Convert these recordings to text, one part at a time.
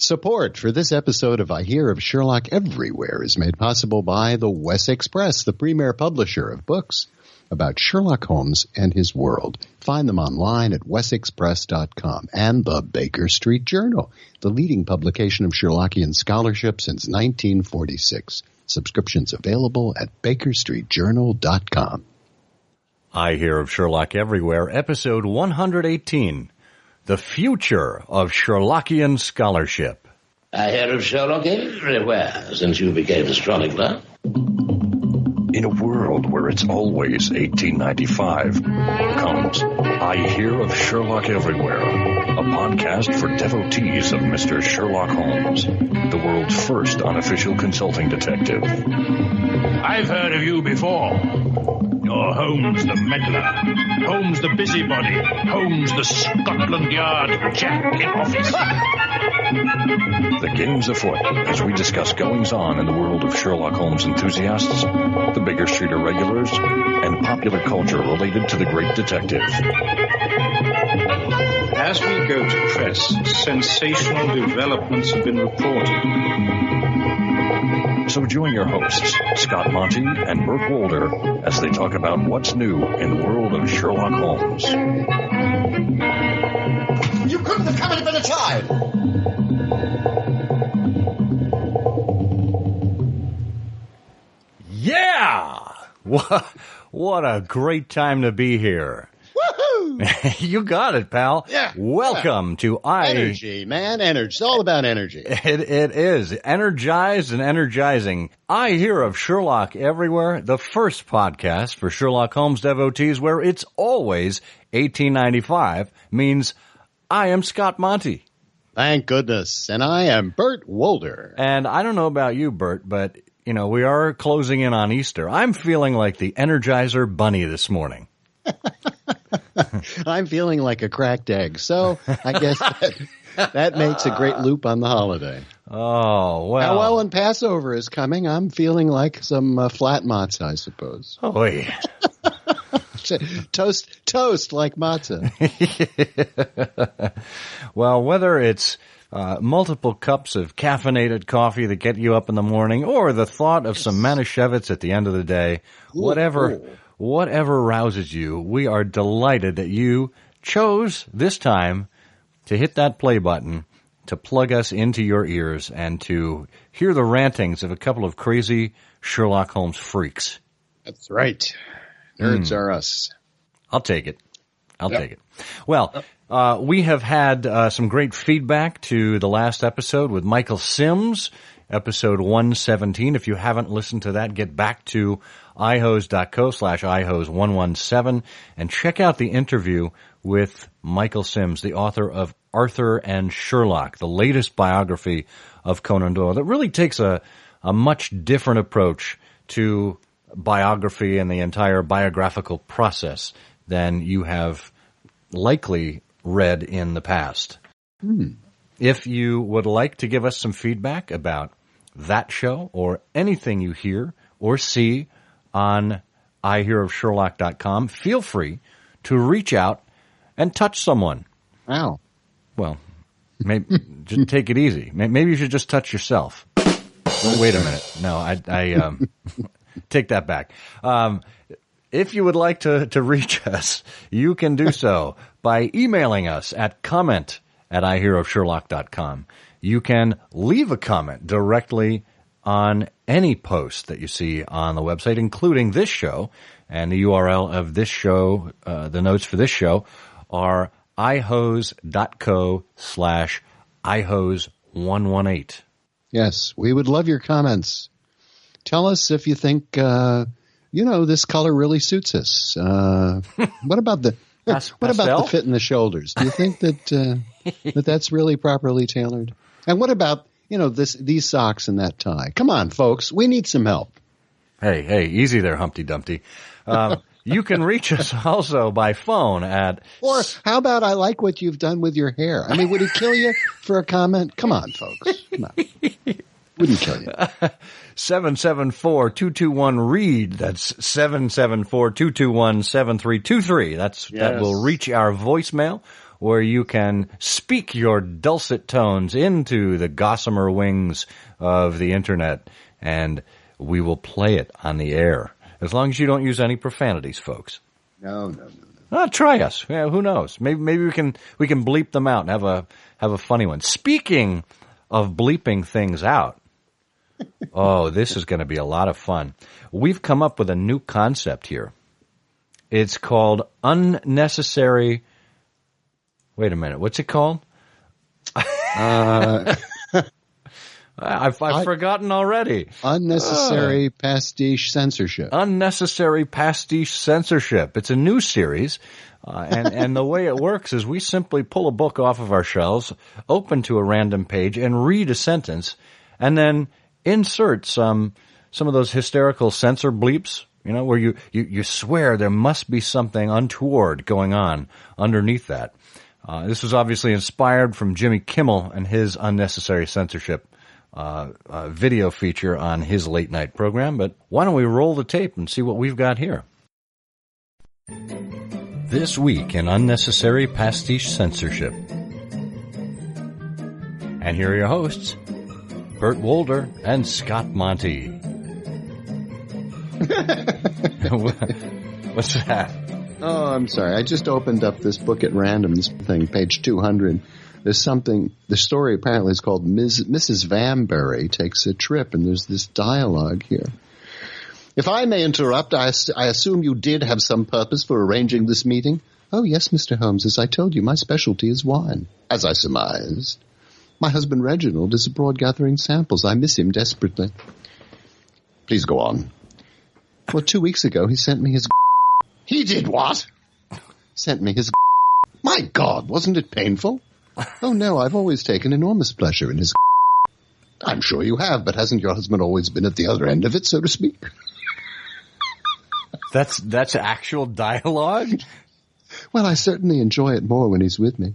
Support for this episode of I Hear of Sherlock Everywhere is made possible by the Wes Express, the premier publisher of books about Sherlock Holmes and his world. Find them online at wesexpress.com. And the Baker Street Journal, the leading publication of Sherlockian scholarship since 1946. Subscriptions available at bakerstreetjournal.com. I Hear of Sherlock Everywhere, episode 118. The Future of Sherlockian Scholarship. I hear of Sherlock everywhere since you became a chronicler. In a world where it's always 1895, comes I Hear of Sherlock Everywhere, a podcast for devotees of Mr. Sherlock Holmes, the world's first unofficial consulting detective. I've heard of you before. You're Holmes the meddler, Holmes the busybody, Holmes the Scotland Yard Jack in office. The game's afoot as we discuss goings-on in the world of Sherlock Holmes enthusiasts, the Baker Street irregulars, and popular culture related to the great detective. As we go to press, sensational developments have been reported. So join your hosts, Scott Monty and Burt Wolder, as they talk about what's new in the world of Sherlock Holmes. You couldn't have come at a better time! Yeah! What a great time to be here. Woohoo! You got it, pal. Yeah. Welcome to Energy, man. Energy. It's all about energy. It is. Energized and energizing. I Hear of Sherlock Everywhere, the first podcast for Sherlock Holmes devotees where it's always 1895, means I am Scott Monty. Thank goodness. And I am Burt Wolder. And I don't know about you, Burt, but, you know, we are closing in on Easter. I'm feeling like the Energizer Bunny this morning. I'm feeling like a cracked egg, so I guess that makes a great loop on the holiday. Oh, well. Well, when Passover is coming, I'm feeling like some flat matzah, I suppose. Oh, yeah. Toast like matzah. Well, whether it's multiple cups of caffeinated coffee that get you up in the morning or the thought of some Manischewitz at the end of the day, whatever rouses you, we are delighted that you chose this time to hit that play button, to plug us into your ears, and to hear the rantings of a couple of crazy Sherlock Holmes freaks. That's right. Nerds are us. I'll take it. Take it. Well, we have had some great feedback to the last episode with Michael Sims, episode 117. If you haven't listened to that, get back to ihose.co/ihose117 and check out the interview with Michael Sims, the author of Arthur and Sherlock, the latest biography of Conan Doyle that really takes a much different approach to biography and the entire biographical process than you have likely read in the past. If you would like to give us some feedback about that show or anything you hear or see on ihearofsherlock.com, feel free to reach out and touch someone. Wow. Well, maybe just take it easy. Maybe you should just touch yourself. Wait a minute. No, I take that back. If you would like to reach us, you can do so by emailing us at comment@ihearofsherlock.com. You can leave a comment directly on any post that you see on the website, including this show. And the URL of this show, the notes for this show, are ihose.co/ihose118. Yes, we would love your comments. Tell us if you think, this color really suits us. What about the fit in the shoulders? Do you think that that's really properly tailored? And what about, these socks and that tie? Come on, folks. We need some help. Hey, easy there, Humpty Dumpty. You can reach us also by phone at... Or how about I like what you've done with your hair? I mean, would it kill you for a comment? Come on, folks. Come on. Wouldn't kill you. 774-221-READ. That's 774-221-7323. That will reach our voicemail. where you can speak your dulcet tones into the gossamer wings of the Internet, and we will play it on the air. As long as you don't use any profanities, folks. No. Try us. Yeah, who knows? Maybe we can bleep them out and have a funny one. Speaking of bleeping things out, this is going to be a lot of fun. We've come up with a new concept here. It's called unnecessary. Wait a minute. What's it called? I've forgotten already. Unnecessary pastiche censorship. Unnecessary pastiche censorship. It's a new series, and the way it works is we simply pull a book off of our shelves, open to a random page, and read a sentence, and then insert some of those hysterical censor bleeps, where you swear there must be something untoward going on underneath that. This was obviously inspired from Jimmy Kimmel and his unnecessary censorship video feature on his late night program, but why don't we roll the tape and see what we've got here? This week in unnecessary pastiche censorship. And here are your hosts, Bert Wolder and Scott Monty. What's that? Oh, I'm sorry. I just opened up this book at random, this thing, page 200. There's something, the story apparently is called Mrs. Vanbury Takes a Trip, and there's this dialogue here. If I may interrupt, I assume you did have some purpose for arranging this meeting? Oh, yes, Mr. Holmes. As I told you, my specialty is wine, as I surmised. My husband Reginald is abroad gathering samples. I miss him desperately. Please go on. Well, 2 weeks ago, he sent me his... He did what? Sent me his... My God, wasn't it painful? Oh, no, I've always taken enormous pleasure in his... I'm sure you have, but hasn't your husband always been at the other end of it, so to speak? That's actual dialogue? Well, I certainly enjoy it more when he's with me.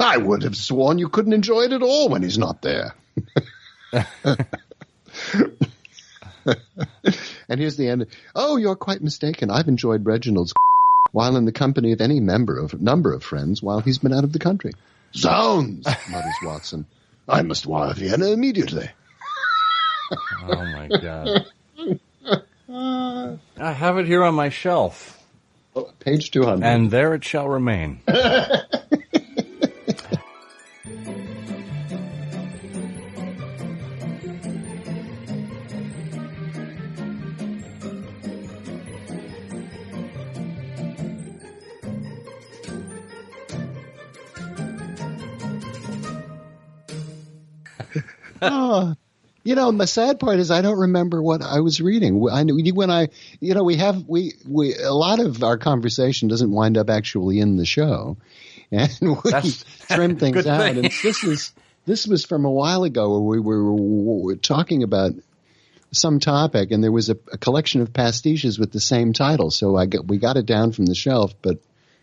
I would have sworn you couldn't enjoy it at all when he's not there. And here's the end. Oh, you're quite mistaken. I've enjoyed Reginald's while in the company of any number of friends while he's been out of the country. Zounds, mutters Watson. I must wire Vienna immediately. Oh, my God. I have it here on my shelf. Oh, page 200. And there it shall remain. Oh, the sad part is I don't remember what I was reading. I knew when a lot of our conversation doesn't wind up actually in the show, and we trim things out. And this was from a while ago where we were talking about some topic, and there was a collection of pastiches with the same title. So we got it down from the shelf, but.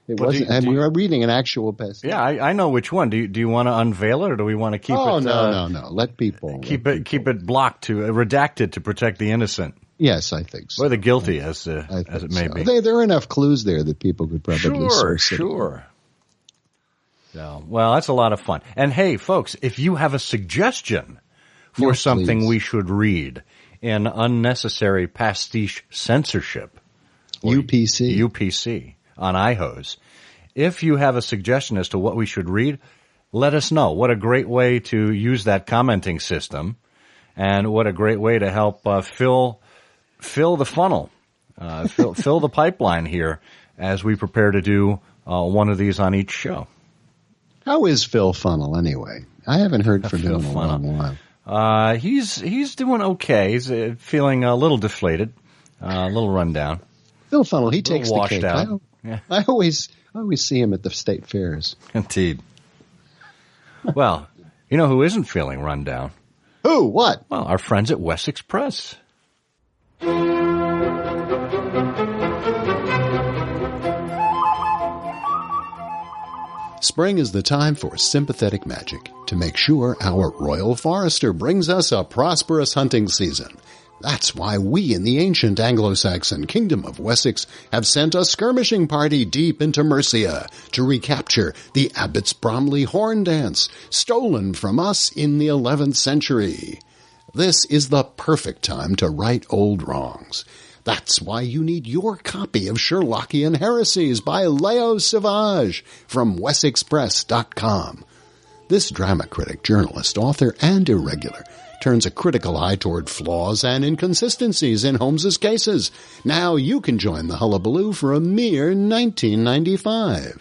It wasn't, and we were reading an actual pastiche. Yeah, I know which one. Do you want to unveil it, or do we want to keep it? Oh, no. Let people keep it blocked redacted to protect the innocent. Yes, I think so. Or the guilty, as it may be. There are enough clues there that people could probably source it. Sure. So, well, that's a lot of fun. And hey, folks, if you have a suggestion for something we should read in unnecessary pastiche censorship, UPC. On iHose. If you have a suggestion as to what we should read, let us know. What a great way to use that commenting system, and what a great way to help fill the funnel, fill the pipeline here as we prepare to do one of these on each show. How is Phil Funnel anyway? I haven't heard from him in a long while. He's doing okay. He's feeling a little deflated, a little run down. Phil Funnel, he takes the cake. Out. Yeah. I always see him at the state fairs. Indeed. Well, you know who isn't feeling run down? Who? What? Well, our friends at Wessex Press. Spring is the time for sympathetic magic to make sure our Royal Forester brings us a prosperous hunting season. That's why we in the ancient Anglo-Saxon kingdom of Wessex have sent a skirmishing party deep into Mercia to recapture the Abbot's Bromley horn dance, stolen from us in the 11th century. This is the perfect time to right old wrongs. That's why you need your copy of Sherlockian Heresies by Leo Sauvage from WessexPress.com. This drama critic, journalist, author, and irregular turns a critical eye toward flaws and inconsistencies in Holmes's cases. Now you can join the hullabaloo for a mere $19.95.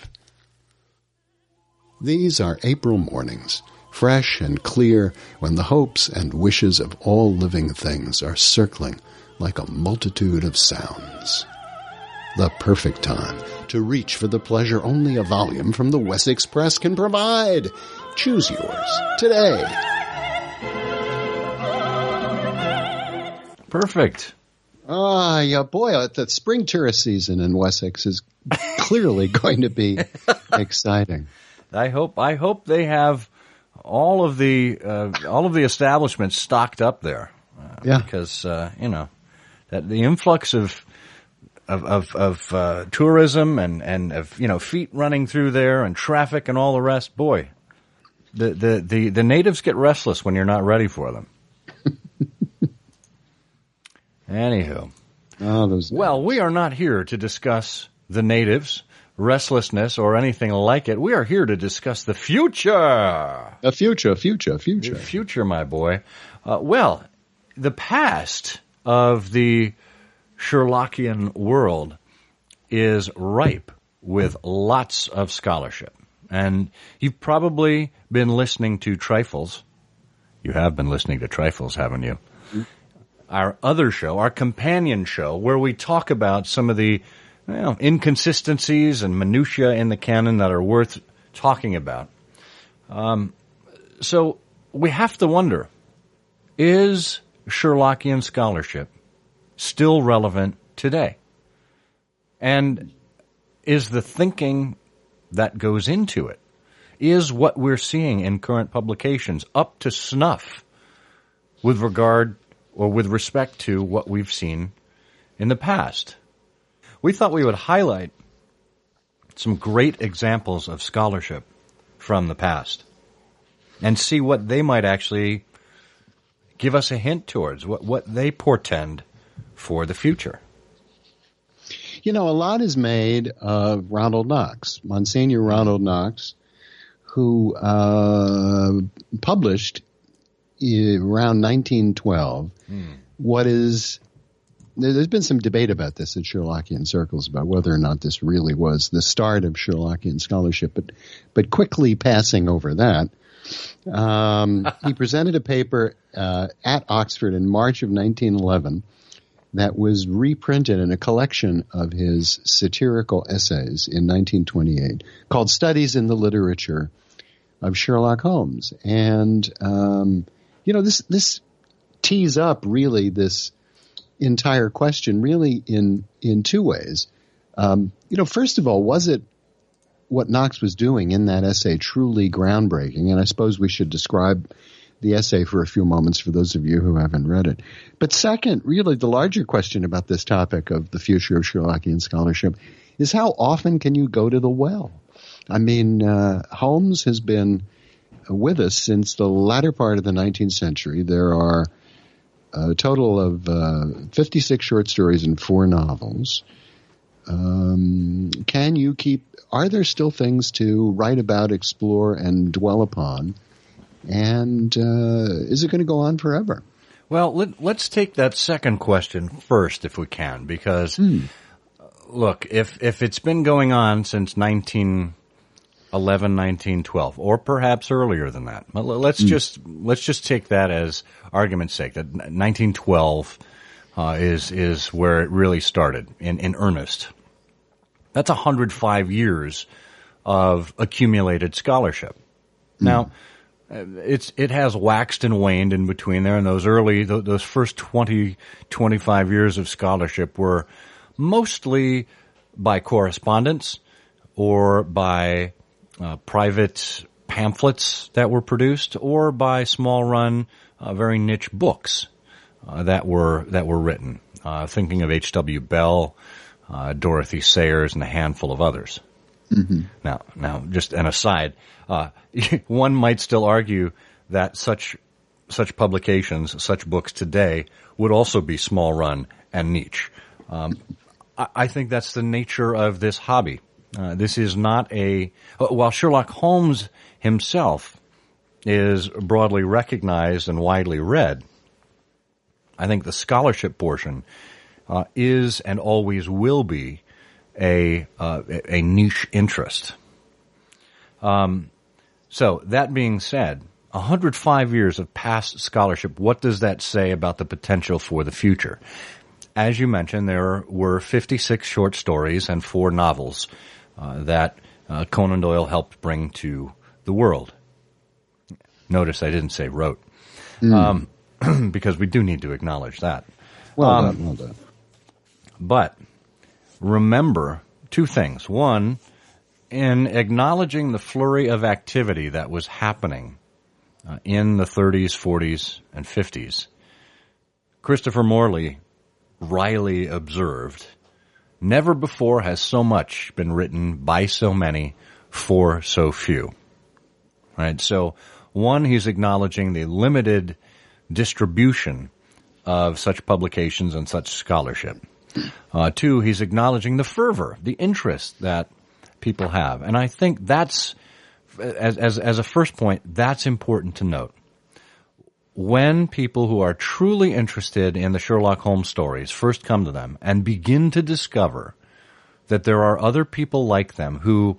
These are April mornings, fresh and clear, when the hopes and wishes of all living things are circling like a multitude of sounds. The perfect time to reach for the pleasure only a volume from the Wessex Press can provide. Choose yours today. Perfect. Yeah, boy, the spring tourist season in Wessex is clearly going to be exciting. I hope they have all of the establishments stocked up there. Because that the influx of tourism and of feet running through there and traffic and all the rest. Boy, the natives get restless when you're not ready for them. Anywho. Well, we are not here to discuss the natives, restlessness, or anything like it. We are here to discuss the future. The future. The future, my boy. The past of the Sherlockian world is ripe with lots of scholarship. And you've probably been listening to Trifles. You have been listening to Trifles, haven't you? Our other show, our companion show, where we talk about some of the inconsistencies and minutiae in the canon that are worth talking about. So we have to wonder, is Sherlockian scholarship still relevant today? And is the thinking that goes into it, is what we're seeing in current publications up to snuff with regard or with respect to what we've seen in the past? We thought we would highlight some great examples of scholarship from the past and see what they might actually give us a hint towards, what they portend for the future. A lot is made of Ronald Knox, Monsignor Ronald Knox, who published around 1912 what is... There's been some debate about this in Sherlockian circles about whether or not this really was the start of Sherlockian scholarship, but quickly passing over that, he presented a paper at Oxford in March of 1911 that was reprinted in a collection of his satirical essays in 1928 called Studies in the Literature of Sherlock Holmes. And, this tees up really this entire question really in two ways. First of all, was it what Knox was doing in that essay truly groundbreaking? And I suppose we should describe the essay for a few moments for those of you who haven't read it. But second, really the larger question about this topic of the future of Sherlockian scholarship is how often can you go to the well? I mean, Holmes has been with us since the latter part of the 19th century. There are a total of 56 short stories and 4 novels. Are there still things to write about, explore, and dwell upon? And is it going to go on forever? Well, let's take that second question first, if we can, because look, if it's been going on since 1911, 1912, or perhaps earlier than that, let's just take that as argument's sake. That 1912 is where it really started in earnest. That's 105 years of accumulated scholarship. Now, it has waxed and waned in between there, and those first 20, 25 years of scholarship were mostly by correspondence or by private pamphlets that were produced or by small run, very niche books that were written. Thinking of H.W. Bell, Dorothy Sayers, and a handful of others. Mm-hmm. Now, just an aside, one might still argue that such publications, such books today, would also be small run and niche. I think that's the nature of this hobby. This is not while Sherlock Holmes himself is broadly recognized and widely read, I think the scholarship portion is and always will be a niche interest. So that being said, 105 years of past scholarship, what does that say about the potential for the future? As you mentioned, there were 56 short stories and 4 novels that Conan Doyle helped bring to the world. Notice I didn't say wrote, because we do need to acknowledge that. Well done. But remember 2 things. One, in acknowledging the flurry of activity that was happening in the 30s, 40s, and 50s, Christopher Morley wryly observed, never before has so much been written by so many for so few. Right? So, one, he's acknowledging the limited distribution of such publications and such scholarship. 2, he's acknowledging the fervor, the interest that people have. And I think that's, as a first point, that's important to note. When people who are truly interested in the Sherlock Holmes stories first come to them and begin to discover that there are other people like them who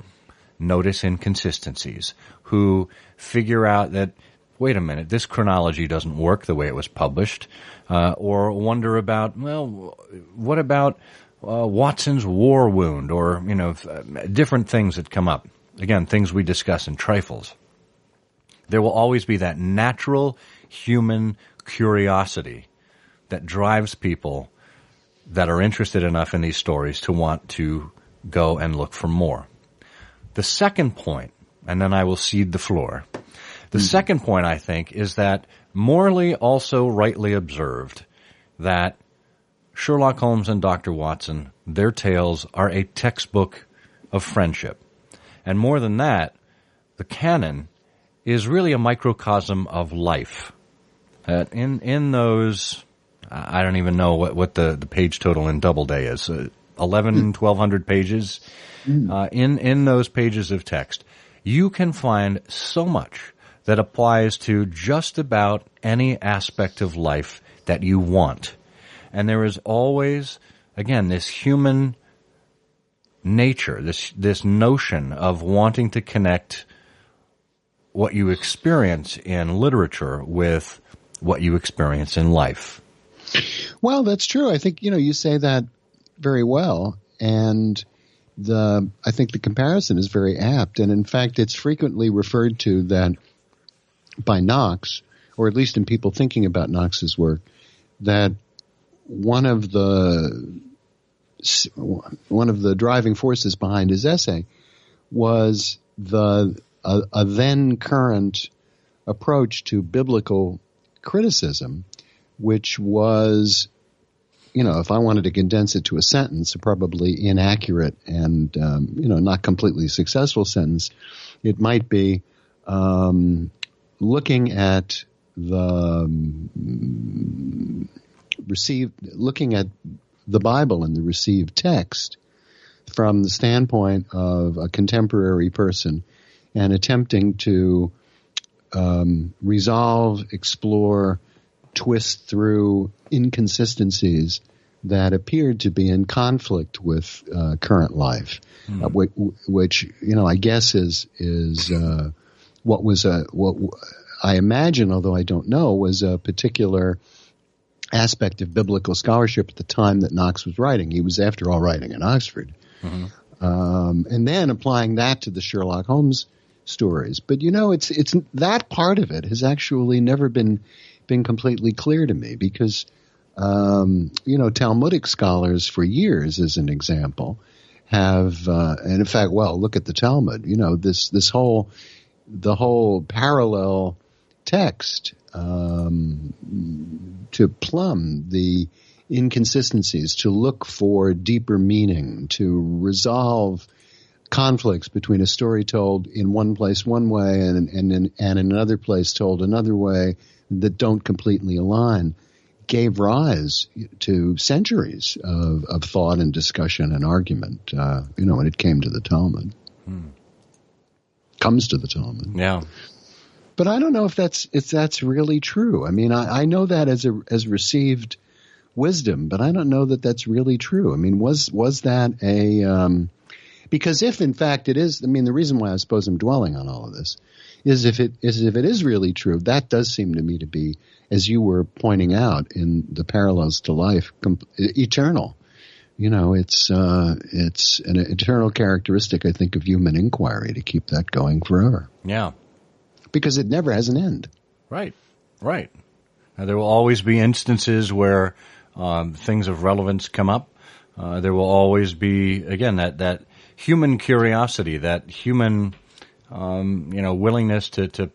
notice inconsistencies, who figure out that, wait a minute, this chronology doesn't work the way it was published, or wonder about, well, what about Watson's war wound, or, different things that come up. Again, things we discuss in trifles. There will always be that natural human curiosity that drives people that are interested enough in these stories to want to go and look for more. The second point, and then I will cede the floor. The second point, I think, is that Morley also rightly observed that Sherlock Holmes and Dr. Watson, their tales are a textbook of friendship. And more than that, the canon is really a microcosm of life. In those, I don't even know what the page total in Doubleday is, 1,200 pages. In those pages of text, you can find so much that applies to just about any aspect of life that you want. And there is always, again, this human nature, this notion of wanting to connect what you experience in literature with what you experience in life. Well, that's true. I think, you say that very well. And I think the comparison is very apt. And in fact, it's frequently referred to that by Knox, or at least in people thinking about Knox's work, that one of the driving forces behind his essay was a then current approach to biblical criticism, which was, if I wanted to condense it to a sentence, a probably inaccurate and, not completely successful sentence, it might be looking at looking at the Bible and the received text from the standpoint of a contemporary person and attempting to resolve, explore, twist through inconsistencies that appeared to be in conflict with current life, which I guess is what I imagine, although I don't know, was a particular aspect of biblical scholarship at the time that Knox was writing. He was, after all, writing in Oxford. Mm-hmm. And then applying that to the Sherlock Holmes stories. But, it's that part of it has actually never been completely clear to me because, Talmudic scholars for years, as an example, have, and in fact, look at the Talmud, the whole parallel text to plumb the inconsistencies, to look for deeper meaning, to resolve conflicts between a story told in one place one way and in another place told another way that don't completely align, gave rise to centuries of thought and discussion and argument, when it came to the Talmud. Comes to the Talmud. Yeah. But I don't know if that's really true. I mean, I know that as received wisdom, but I don't know that that's really true. I mean, was that because if in fact it is, I mean, the reason why I suppose I'm dwelling on all of this is if it is really true, that does seem to me to be, as you were pointing out in the parallels to life, eternal. It's an eternal characteristic, I think, of human inquiry to keep that going forever. Yeah. Because it never has an end. Right. Now, there will always be instances where things of relevance come up. There will always be, again, that human curiosity, that human, willingness to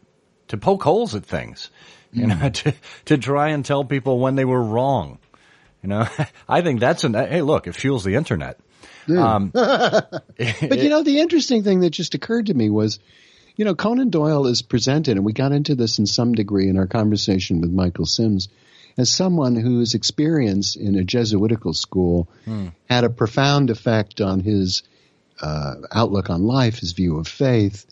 poke holes at things, to try and tell people when they were wrong. I think hey, look, it fuels the internet. But the interesting thing that just occurred to me was, Conan Doyle is presented, and we got into this in some degree in our conversation with Michael Sims, as someone whose experience in a Jesuitical school had a profound effect on his outlook on life, his view of faith,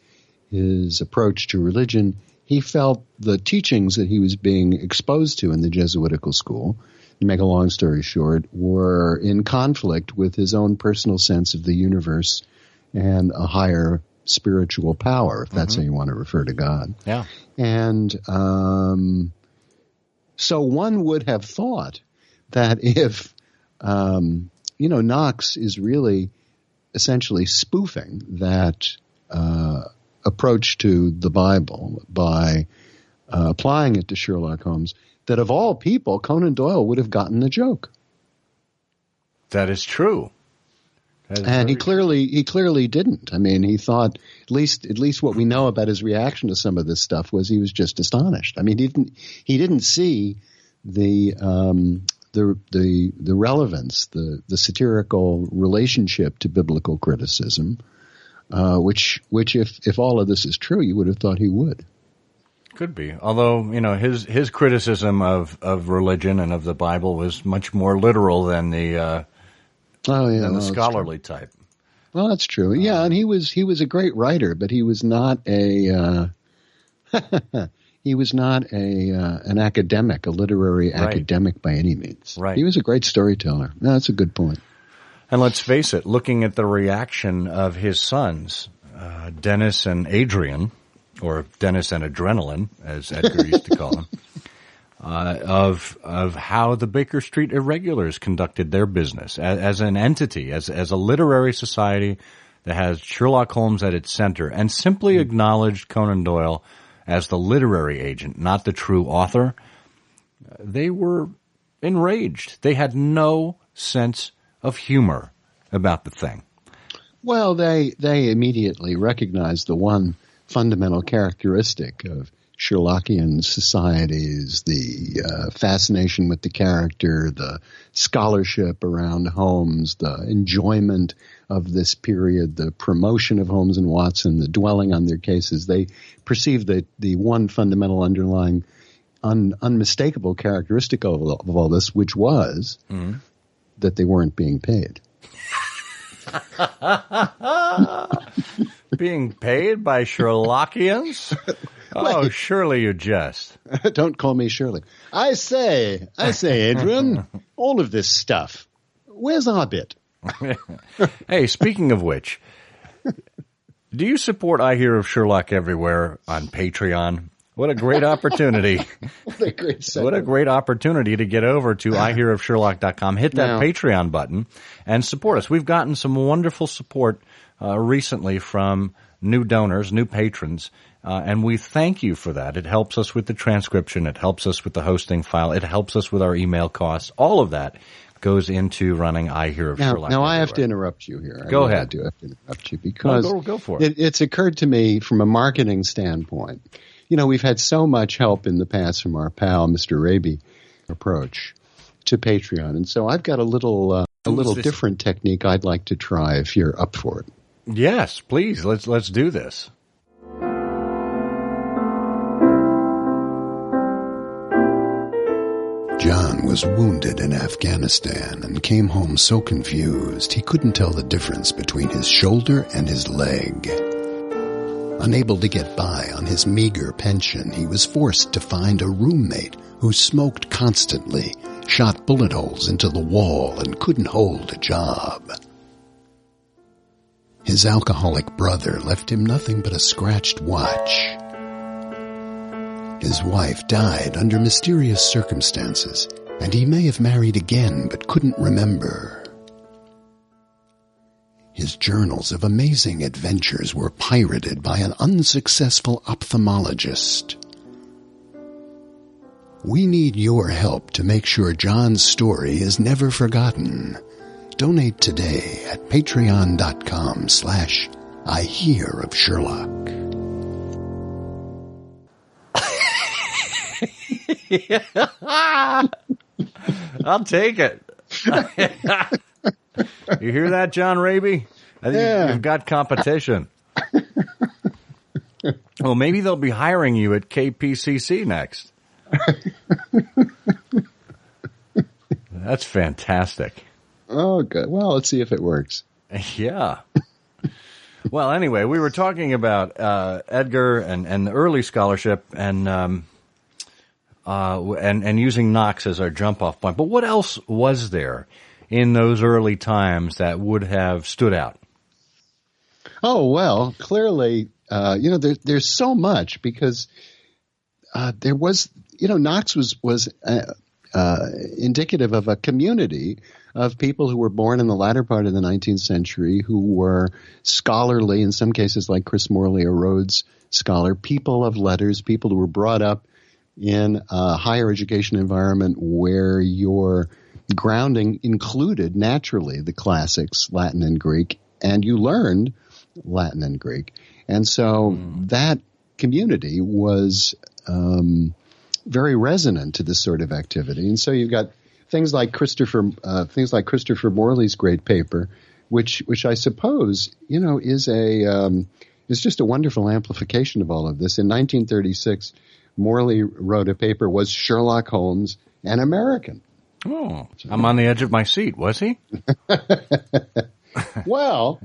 his approach to religion. He felt the teachings that he was being exposed to in the Jesuitical school, to make a long story short, were in conflict with his own personal sense of the universe and a higher spiritual power, if that's how you want to refer to God. Yeah. And so one would have thought that if, Knox is really essentially spoofing that approach to the Bible by applying it to Sherlock Holmes, that of all people, Conan Doyle would have gotten the joke. That is true. And he clearly didn't. I mean, he thought, at least what we know about his reaction to some of this stuff was he was just astonished. I mean, he didn't see the relevance, the satirical relationship to biblical criticism, which if all of this is true, you would have thought he would. Could be. Although, his criticism of religion and of the Bible was much more literal than the scholarly type. Well, that's true. Yeah, and he was a great writer, but he was not an academic, a literary academic by any means. Right. He was a great storyteller. No, that's a good point. And let's face it, looking at the reaction of his sons, Dennis and Adrian, or Dennis and Adrenaline, as Edgar used to call him, of how the Baker Street Irregulars conducted their business as an entity, as a literary society that has Sherlock Holmes at its center, and simply acknowledged Conan Doyle as the literary agent, not the true author. They were enraged. They had no sense of humor about the thing. Well, they immediately recognized the one fundamental characteristic of Sherlockian societies, the fascination with the character, the scholarship around Holmes, the enjoyment of this period, the promotion of Holmes and Watson, the dwelling on their cases. They perceived that the one fundamental underlying unmistakable characteristic of all this, which was that they weren't being paid. Being paid by Sherlockians? Oh, surely you jest. Don't call me Shirley. I say, Adrian, all of this stuff, where's our bit? Hey, speaking of which, do you support I Hear of Sherlock Everywhere on Patreon? What a great opportunity. What a great opportunity to get over to ihearofsherlock.com, hit that Patreon button, and support us. We've gotten some wonderful support recently from new donors, new patrons, and we thank you for that. It helps us with the transcription. It helps us with the hosting file. It helps us with our email costs. All of that goes into running I Hear of Sherlock. Now I have to interrupt you here. Go ahead. I do have to interrupt you because go for it. It's occurred to me from a marketing standpoint. You know, we've had so much help in the past from our pal, Mr. Raby, approach to Patreon. And so I've got a little different technique I'd like to try if you're up for it. Yes, please. Let's do this. John was wounded in Afghanistan and came home so confused he couldn't tell the difference between his shoulder and his leg. Unable to get by on his meager pension, he was forced to find a roommate who smoked constantly, shot bullet holes into the wall, and couldn't hold a job. His alcoholic brother left him nothing but a scratched watch. His wife died under mysterious circumstances, and he may have married again but couldn't remember. His journals of amazing adventures were pirated by an unsuccessful ophthalmologist. We need your help to make sure John's story is never forgotten. Donate today at patreon.com/I Hear of Sherlock. I'll take it. You hear that, John Raby? I think you've got competition. Well, maybe they'll be hiring you at KPCC next. That's fantastic. Oh, good. Well, let's see if it works. Yeah. Well, anyway, we were talking about Edgar and the early scholarship and using Knox as our jump-off point. But what else was there in those early times that would have stood out? Oh, well, clearly, there's so much because there was, Knox was indicative of a community of people who were born in the latter part of the 19th century who were scholarly, in some cases like Chris Morley, a Rhodes Scholar, people of letters, people who were brought up in a higher education environment where your grounding included naturally the classics, Latin and Greek, and you learned Latin and Greek. And so that community was very resonant to this sort of activity. And so you've got things like Christopher Morley's great paper, which I suppose, is just a wonderful amplification of all of this. In 1936, Morley wrote a paper, Was Sherlock Holmes an American? Oh, I'm on the edge of my seat. Was he? Well,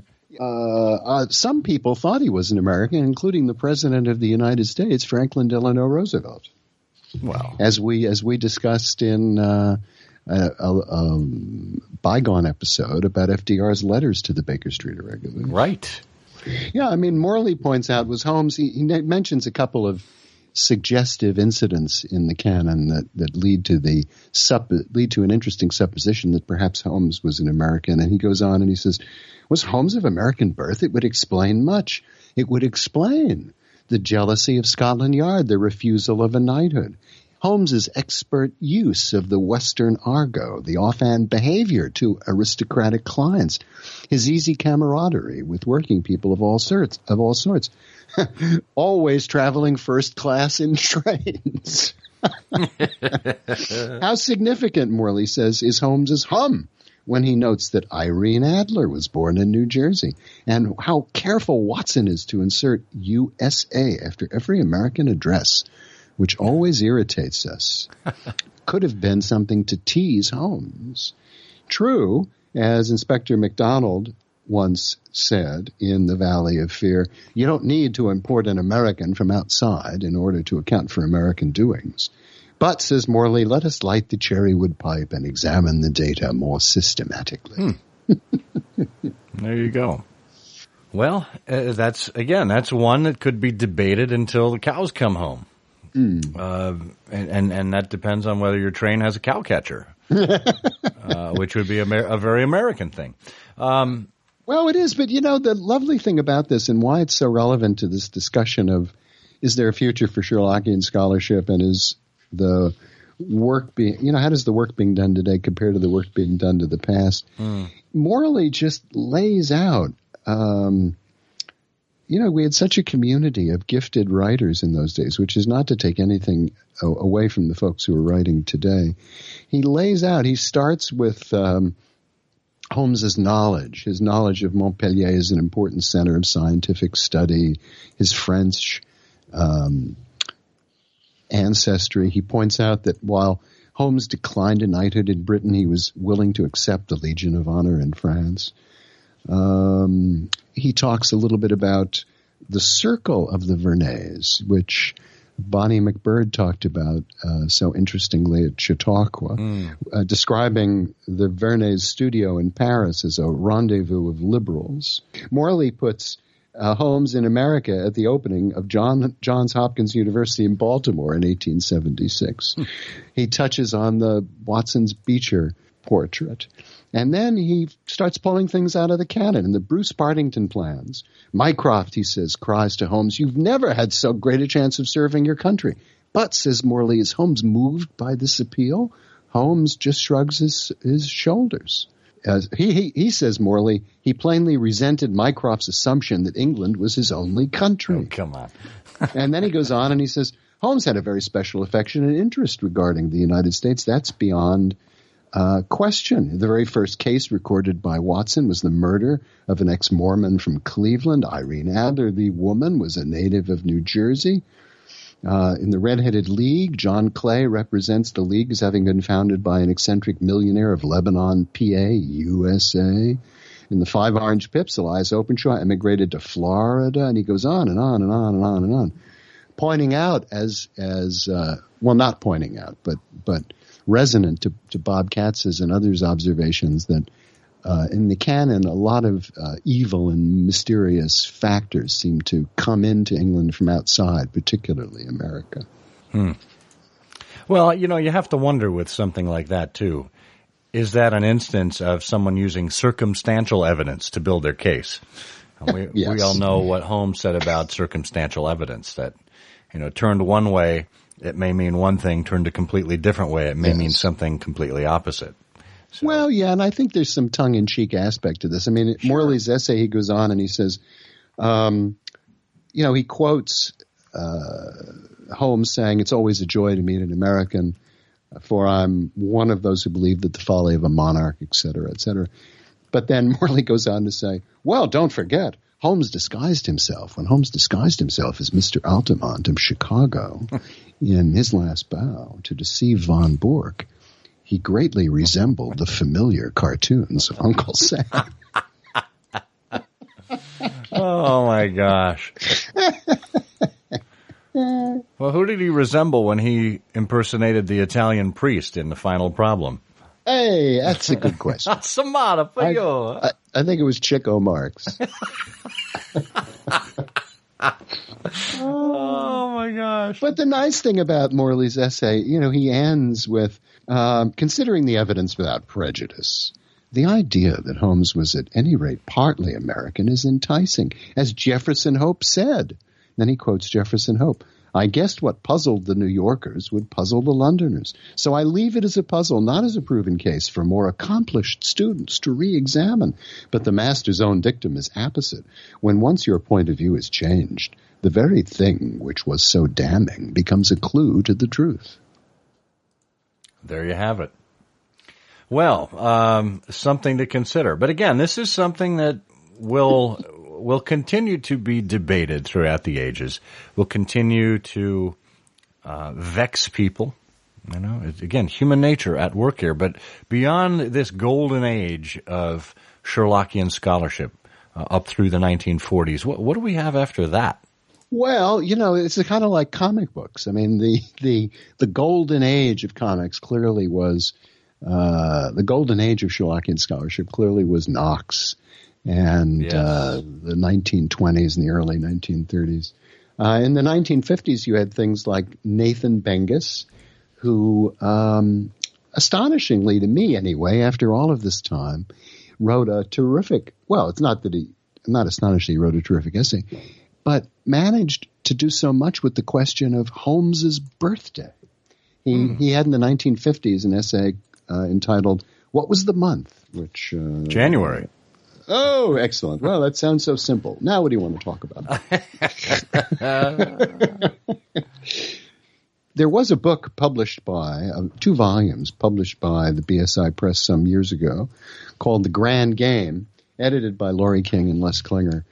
some people thought he was an American, including the President of the United States, Franklin Delano Roosevelt. Well, as we discussed in a bygone episode about FDR's letters to the Baker Street Irregulars. Right. Yeah, I mean, Morley points out was Holmes. He mentions a couple of suggestive incidents in the canon that lead to an interesting supposition that perhaps Holmes was an American. And he goes on and he says, was Holmes of American birth? It would explain much. It would explain the jealousy of Scotland Yard, the refusal of a knighthood, Holmes's expert use of the Western argot, the offhand behavior to aristocratic clients, his easy camaraderie with working people of all sorts, always traveling first class in trains. How significant, Morley says, is Holmes's hum when he notes that Irene Adler was born in New Jersey, and how careful Watson is to insert USA after every American address, which always irritates us. Could have been something to tease Holmes. True, as Inspector MacDonald once said in The Valley of Fear, you don't need to import an American from outside in order to account for American doings. But, says Morley, let us light the cherrywood pipe and examine the data more systematically. There you go. Well, that's one that could be debated until the cows come home. And that depends on whether your train has a cow catcher, which would be a very American thing. Well, it is, but the lovely thing about this and why it's so relevant to this discussion of is there a future for Sherlockian scholarship and is the work being, how does the work being done today compare to the work being done to the past? Morley just lays out, we had such a community of gifted writers in those days, which is not to take anything away from the folks who are writing today. He lays out, he starts with Holmes's knowledge. His knowledge of Montpellier as an important center of scientific study, his French ancestry. He points out that while Holmes declined a knighthood in Britain, he was willing to accept the Legion of Honor in France. He talks a little bit about the circle of the Vernets, which Bonnie McBird talked about so interestingly at Chautauqua, describing the Vernets' studio in Paris as a rendezvous of liberals. Morley puts Holmes in America at the opening of Johns Hopkins University in Baltimore in 1876. He touches on the Watson's Beecher portrait. And then he starts pulling things out of the canon and the Bruce Partington plans. Mycroft, he says, cries to Holmes, "You've never had so great a chance of serving your country." But, says Morley, is Holmes moved by this appeal? Holmes just shrugs his shoulders. He says, Morley, he plainly resented Mycroft's assumption that England was his only country. Oh, come on. And then he goes on and he says, Holmes had a very special affection and interest regarding the United States. That's beyond question. The very first case recorded by Watson was the murder of an ex-Mormon from Cleveland. Irene Adler, the woman, was a native of New Jersey. In the Red-Headed League, John Clay represents the league as having been founded by an eccentric millionaire of Lebanon, PA, USA. In the Five Orange Pips, Elias Openshaw emigrated to Florida, and he goes on and on and on and on and on, pointing out well, not pointing out, but resonant to Bob Katz's and others' observations that in the canon, a lot of evil and mysterious factors seem to come into England from outside, particularly America. Well, you have to wonder with something like that, too. Is that an instance of someone using circumstantial evidence to build their case? Yes. We all know what Holmes said about circumstantial evidence, that, turned one way, it may mean one thing, turned a completely different way, it may mean something completely opposite. So. Well, yeah, and I think there's some tongue-in-cheek aspect to this. I mean, Morley's essay, he goes on and he says, he quotes Holmes saying, "It's always a joy to meet an American, for I'm one of those who believe that the folly of a monarch," et cetera, et cetera. But then Morley goes on to say, "Well, don't forget, Holmes disguised himself. When Holmes disguised himself as Mr. Altamont of Chicago in His Last Bow to deceive von Bork, he greatly resembled the familiar cartoons of Uncle Sam." Oh, my gosh. Well, who did he resemble when he impersonated the Italian priest in The Final Problem? Hey, that's a good question. Samara for you. I think it was Chico Marx. Oh, my gosh. But the nice thing about Morley's essay, he ends with, considering the evidence without prejudice, the idea that Holmes was at any rate partly American is enticing, as Jefferson Hope said. Then he quotes Jefferson Hope. "I guessed what puzzled the New Yorkers would puzzle the Londoners. So I leave it as a puzzle, not as a proven case for more accomplished students to re-examine. But the master's own dictum is apposite. When once your point of view is changed, the very thing which was so damning becomes a clue to the truth." There you have it. Well, something to consider. But again, this is something that will continue to be debated throughout the ages. Will continue to vex people. Again, human nature at work here. But beyond this golden age of Sherlockian scholarship up through the 1940s, what do we have after that? Well, it's kind of like comic books. I mean, the golden age of comics clearly was the golden age of Sherlockian scholarship clearly was Knox and the 1920s and the early 1930s. In the 1950s, you had things like Nathan Bengus, who, astonishingly to me anyway, after all of this time, wrote a terrific, well, it's not astonishingly he wrote a terrific essay, but managed to do so much with the question of Holmes's birthday. He had in the 1950s an essay entitled "What Was the Month?" which January. Oh, excellent. Well, that sounds so simple. Now what do you want to talk about? There was a book published by, 2 volumes published by the BSI Press some years ago called The Grand Game, edited by Laurie King and Les Klinger,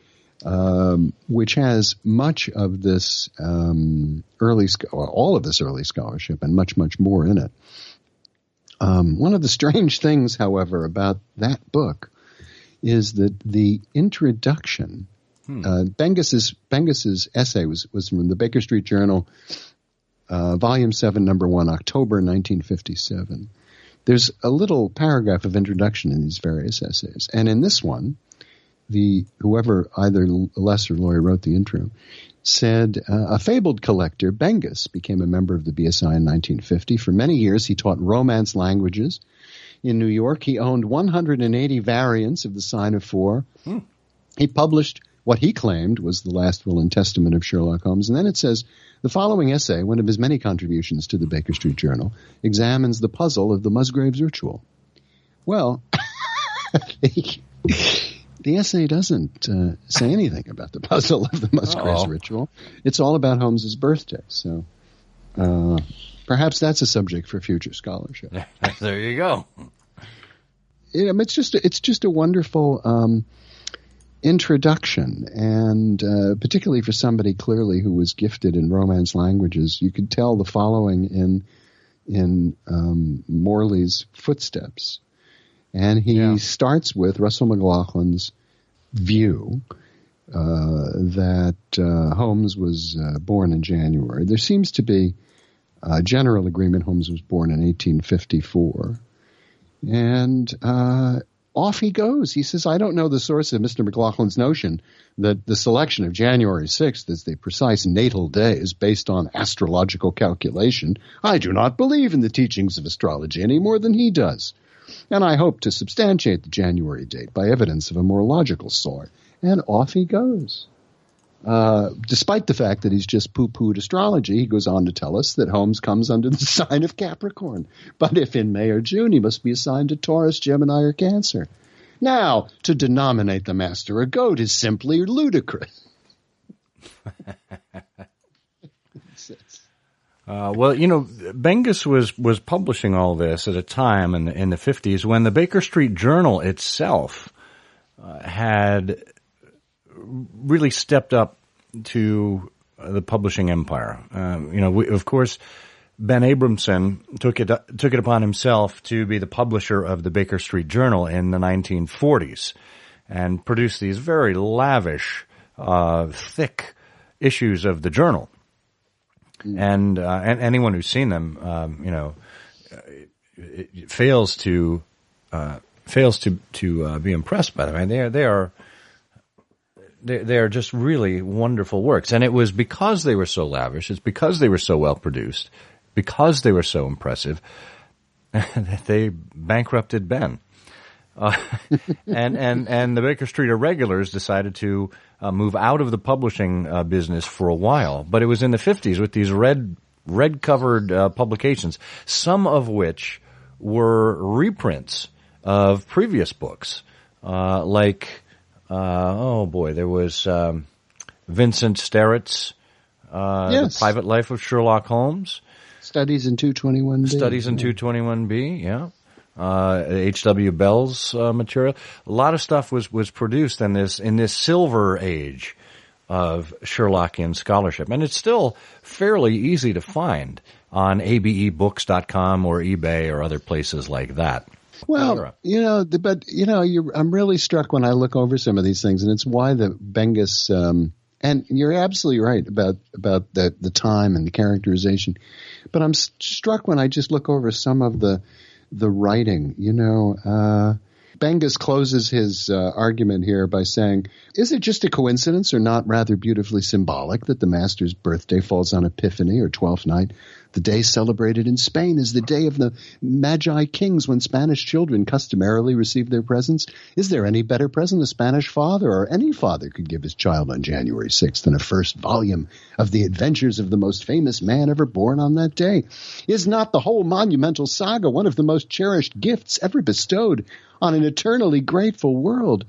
which has much of this all of this early scholarship and much, much more in it. One of the strange things, however, about that book is that the introduction, Bengus's essay was from the Baker Street Journal, Volume 7, Number 1, October 1957. There's a little paragraph of introduction in these various essays. And in this one, whoever, either Les or Laurie, wrote the intro, said, a fabled collector, Bengus, became a member of the BSI in 1950. For many years, he taught Romance languages. In New York, he owned 180 variants of the Sign of Four. He published what he claimed was the last will and testament of Sherlock Holmes. And then it says, the following essay, one of his many contributions to the Baker Street Journal, examines the puzzle of the Musgrave's ritual. Well, the essay doesn't say anything about the puzzle of the Musgrave's ritual. It's all about Holmes's birthday. So perhaps that's a subject for future scholarship. There you go. It's just a wonderful introduction, and particularly for somebody clearly who was gifted in Romance languages, you could tell the following in Morley's footsteps. And he starts with Russell McLaughlin's view that Holmes was born in January. There seems to be a general agreement Holmes was born in 1854. And off he goes. He says, I don't know the source of Mr. McLaughlin's notion that the selection of January 6th as the precise natal day is based on astrological calculation. I do not believe in the teachings of astrology any more than he does. And I hope to substantiate the January date by evidence of a more logical sort. And off he goes. Despite the fact that he's just poo-pooed astrology, he goes on to tell us that Holmes comes under the sign of Capricorn. But if in May or June, he must be assigned to Taurus, Gemini, or Cancer. Now, to denominate the master a goat is simply ludicrous. Well, Bengus was publishing all this at a time in the 50s when the Baker Street Journal itself had really stepped up to the publishing empire. Of course, Ben Abramson took it upon himself to be the publisher of the Baker Street Journal in the 1940s and produced these very lavish, thick issues of the journal. And anyone who's seen them, fails to be impressed by them. I mean, they are just really wonderful works. And it was because they were so lavish, it's because they were so well produced, because they were so impressive, that they bankrupted Ben. And the Baker Street Irregulars decided to move out of the publishing business for a while. But it was in the 50s with these red-covered publications, some of which were reprints of previous books, there was Vincent Sterrett's The Private Life of Sherlock Holmes. Studies in 221B. Studies in 221B, yeah. H.W. Bell's material. A lot of stuff was produced in this silver age of Sherlockian scholarship. And it's still fairly easy to find on abebooks.com or eBay or other places like that. Well, I'm really struck when I look over some of these things, and it's why the Bengus, and you're absolutely right about the time and the characterization. But I'm struck when I just look over some of the writing. Bengus closes his argument here by saying, is it just a coincidence or not rather beautifully symbolic that the master's birthday falls on Epiphany or Twelfth Night? The day celebrated in Spain is the day of the Magi Kings when Spanish children customarily receive their presents. Is there any better present a Spanish father or any father could give his child on January 6th than a first volume of the adventures of the most famous man ever born on that day? Is not the whole monumental saga one of the most cherished gifts ever bestowed on an eternally grateful world?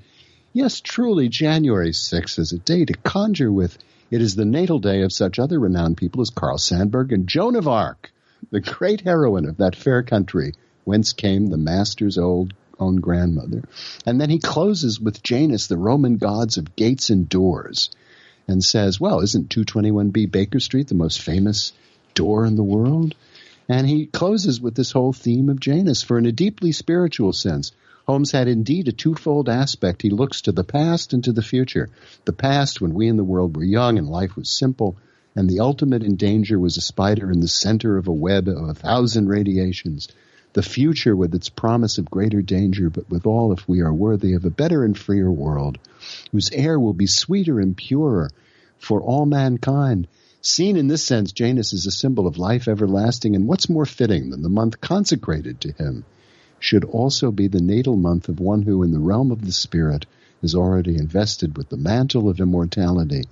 Yes, truly, January 6th is a day to conjure with It is the natal day of such other renowned people as Carl Sandburg and Joan of Arc, the great heroine of that fair country, whence came the master's own grandmother. And then he closes with Janus, the Roman gods of gates and doors, and says, well, isn't 221B Baker Street the most famous door in the world? And he closes with this whole theme of Janus, for in a deeply spiritual sense, Holmes had indeed a twofold aspect. He looks to the past and to the future. The past, when we in the world were young and life was simple, and the ultimate in danger was a spider in the center of a web of 1,000 radiations. The future with its promise of greater danger, but withal, if we are worthy of a better and freer world, whose air will be sweeter and purer for all mankind. Seen in this sense, Janus is a symbol of life everlasting, and what's more fitting than the month consecrated to him should also be the natal month of one who, in the realm of the spirit, is already invested with the mantle of immortality,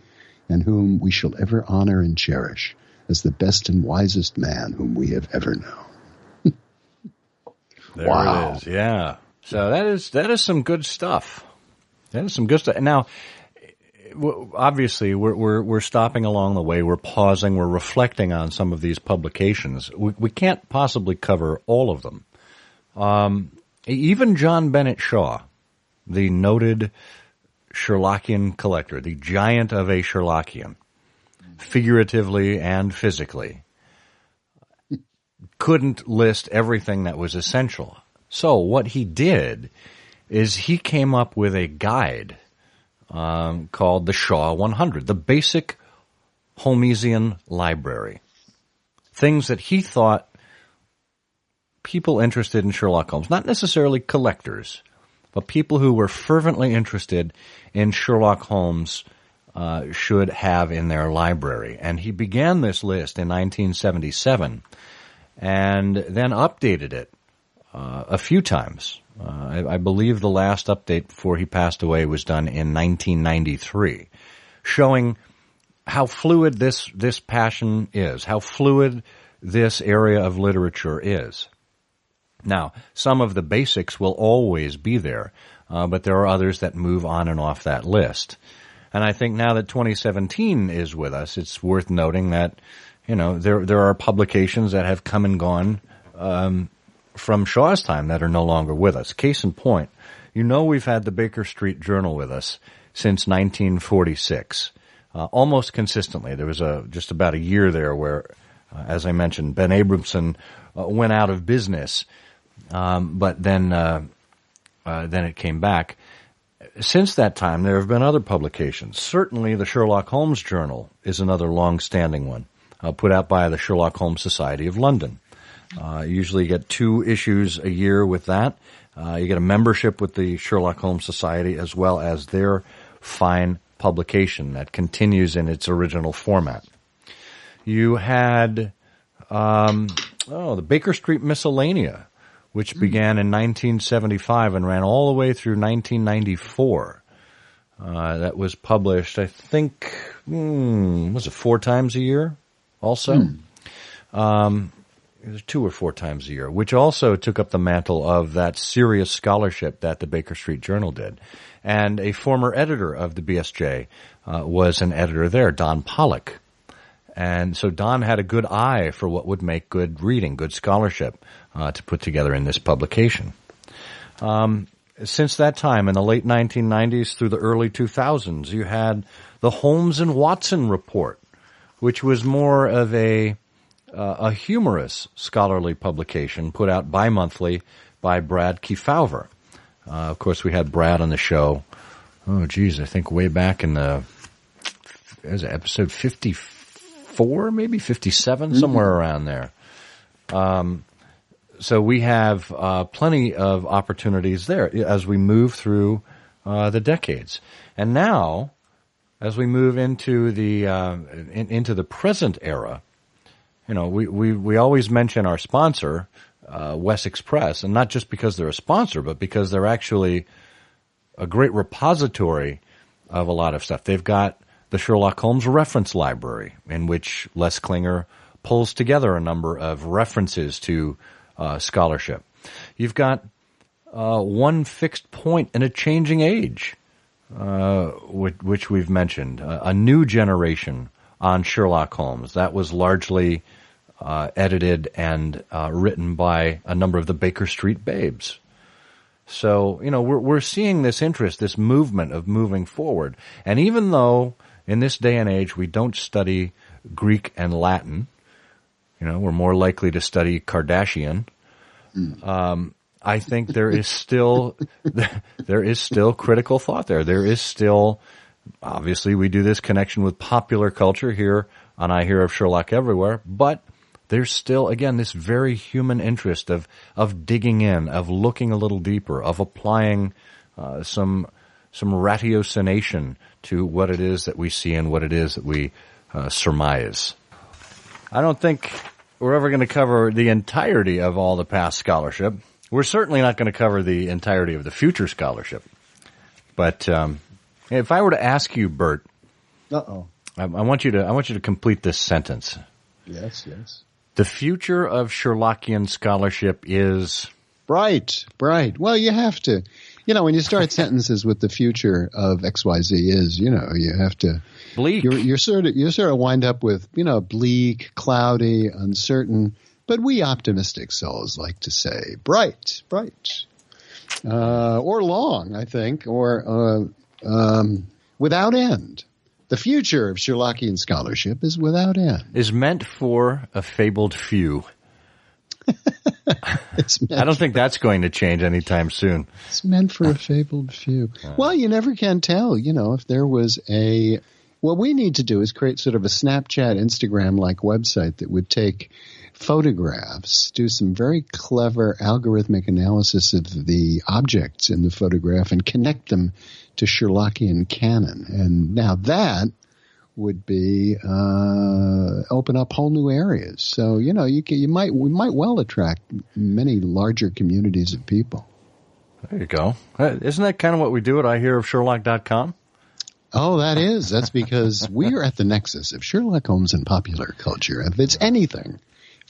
and whom we shall ever honor and cherish as the best and wisest man whom we have ever known. There Wow. it is, yeah. So that is some good stuff. That is some good stuff. Now, obviously, we're stopping along the way. We're pausing. We're reflecting on some of these publications. We can't possibly cover all of them. Even John Bennett Shaw, the noted Sherlockian collector, the giant of a Sherlockian, figuratively and physically, couldn't list everything that was essential. So what he did is he came up with a guide called the Shaw 100, the basic Holmesian library. Things that he thought people interested in Sherlock Holmes, not necessarily collectors, but people who were fervently interested in Sherlock Holmes should have in their library. And he began this list in 1977 and then updated it a few times. I believe the last update before he passed away was done in 1993, showing how fluid this passion is, how fluid this area of literature is. Now, some of the basics will always be there, but there are others that move on and off that list. And I think now that 2017 is with us, it's worth noting that, there are publications that have come and gone from Shaw's time that are no longer with us. Case in point, we've had the Baker Street Journal with us since 1946, almost consistently. There was just about a year there where, as I mentioned, Ben Abramson went out of business. But then it came back. Since that time, there have been other publications. Certainly, the Sherlock Holmes Journal is another long-standing one, put out by the Sherlock Holmes Society of London. You usually get 2 issues a year with that. You get a membership with the Sherlock Holmes Society as well as their fine publication that continues in its original format. You had the Baker Street Miscellanea, which began in 1975 and ran all the way through 1994. That was published, I think, was it 4 times a year also? It was 2 or 4 times a year, which also took up the mantle of that serious scholarship that the Baker Street Journal did. And a former editor of the BSJ was an editor there, Don Pollock. And so Don had a good eye for what would make good reading, good scholarship to put together in this publication. Since that time, in the late 1990s through the early 2000s, you had the Holmes and Watson Report, which was more of a humorous scholarly publication put out bi-monthly by Brad Kefauver. Of course, we had Brad on the show, I think way back in episode 54, maybe 57, somewhere around there. So we have plenty of opportunities there as we move through the decades. And now, as we move into the present era, we always mention our sponsor, Wessex Press, and not just because they're a sponsor, but because they're actually a great repository of a lot of stuff. They've got the Sherlock Holmes Reference Library, in which Les Klinger pulls together a number of references to scholarship. You've got One Fixed Point in a Changing Age, which we've mentioned, a new generation on Sherlock Holmes. That was largely edited and written by a number of the Baker Street Babes. So, we're seeing this interest, this movement of moving forward. And even though in this day and age we don't study Greek and Latin, we're more likely to study Kardashian. I think there is still critical thought there. There is still, obviously, we do this connection with popular culture here on I Hear of Sherlock Everywhere, but there's still, again, this very human interest of digging in, of looking a little deeper, of applying some ratiocination to what it is that we see and what it is that we surmise. I don't think we're ever going to cover the entirety of all the past scholarship. We're certainly not going to cover the entirety of the future scholarship. But if I were to ask you, Bert, I want you to complete this sentence. Yes. The future of Sherlockian scholarship is bright. Well, you have to. When you start sentences with the future of XYZ is, you have to. Bleak. You sort of wind up with, bleak, cloudy, uncertain. But we optimistic souls like to say bright, or long, I think, or without end. The future of Sherlockian scholarship is without end. Is meant for a fabled few. I don't think that's going to change anytime soon. It's meant for a fabled few. Well, you never can tell, if there was what we need to do is create sort of a Snapchat, Instagram-like website that would take photographs, do some very clever algorithmic analysis of the objects in the photograph and connect them to Sherlockian canon. And now that would be open up whole new areas. So, we might well attract many larger communities of people. There you go. Isn't that kind of what we do at IHearOfSherlock.com? Oh, that's because we are at the nexus of Sherlock Holmes and popular culture. If it's anything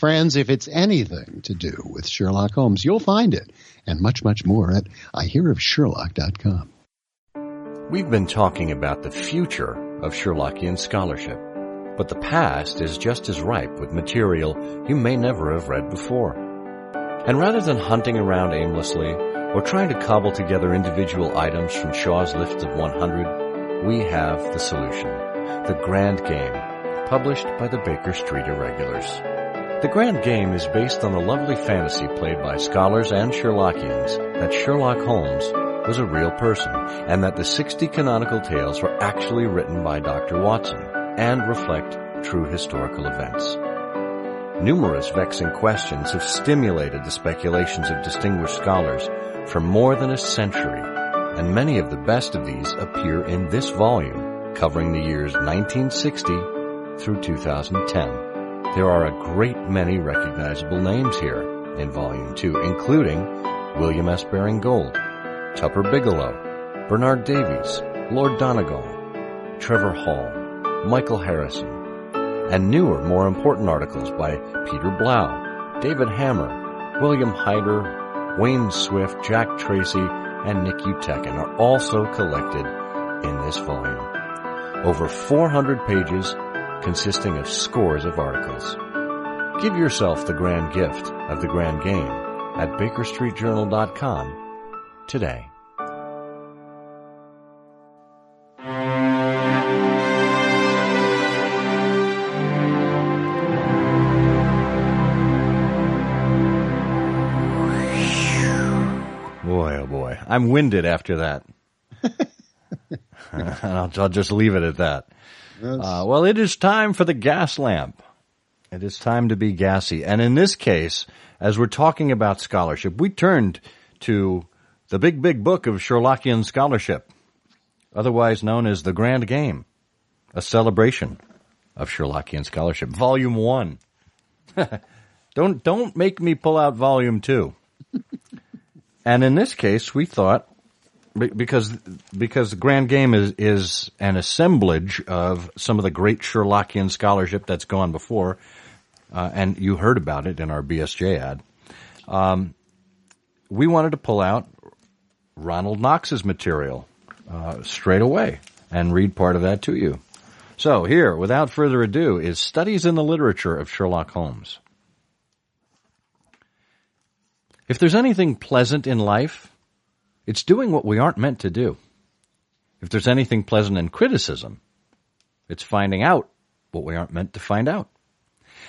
to do with Sherlock Holmes, you'll find it, and much, much more at IHearOfSherlock.com. We've been talking about the future of Sherlockian scholarship, but the past is just as ripe with material you may never have read before. And rather than hunting around aimlessly or trying to cobble together individual items from Shaw's list of 100, we have the solution, The Grand Game, published by the Baker Street Irregulars. The Grand Game is based on the lovely fantasy played by scholars and Sherlockians that Sherlock Holmes was a real person and that the 60 canonical tales were actually written by Dr. Watson and reflect true historical events. Numerous vexing questions have stimulated the speculations of distinguished scholars for more than a century, and many of the best of these appear in this volume, covering the years 1960 through 2010. There are a great many recognizable names here in Volume 2, including William S. Baring-Gould, Tupper Bigelow, Bernard Davies, Lord Donegal, Trevor Hall, Michael Harrison, and newer, more important articles by Peter Blau, David Hammer, William Hyder, Wayne Swift, Jack Tracy, and Nick Utekin are also collected in this volume. Over 400 pages consisting of scores of articles. Give yourself the grand gift of The Grand Game at BakerStreetJournal.com today. Boy, oh boy. I'm winded after that. I'll just leave it at that. Well, it is time for the gas lamp. It is time to be gassy. And in this case, as we're talking about scholarship, we turned to the big, big book of Sherlockian scholarship, otherwise known as The Grand Game, a celebration of Sherlockian scholarship. Volume 1. Don't make me pull out Volume 2. And in this case, we thought, because the Grand Game is an assemblage of some of the great Sherlockian scholarship that's gone before, and you heard about it in our BSJ ad. We wanted to pull out Ronald Knox's material, straight away and read part of that to you. So here, without further ado, is Studies in the Literature of Sherlock Holmes. If there's anything pleasant in life, it's doing what we aren't meant to do. If there's anything pleasant in criticism, it's finding out what we aren't meant to find out.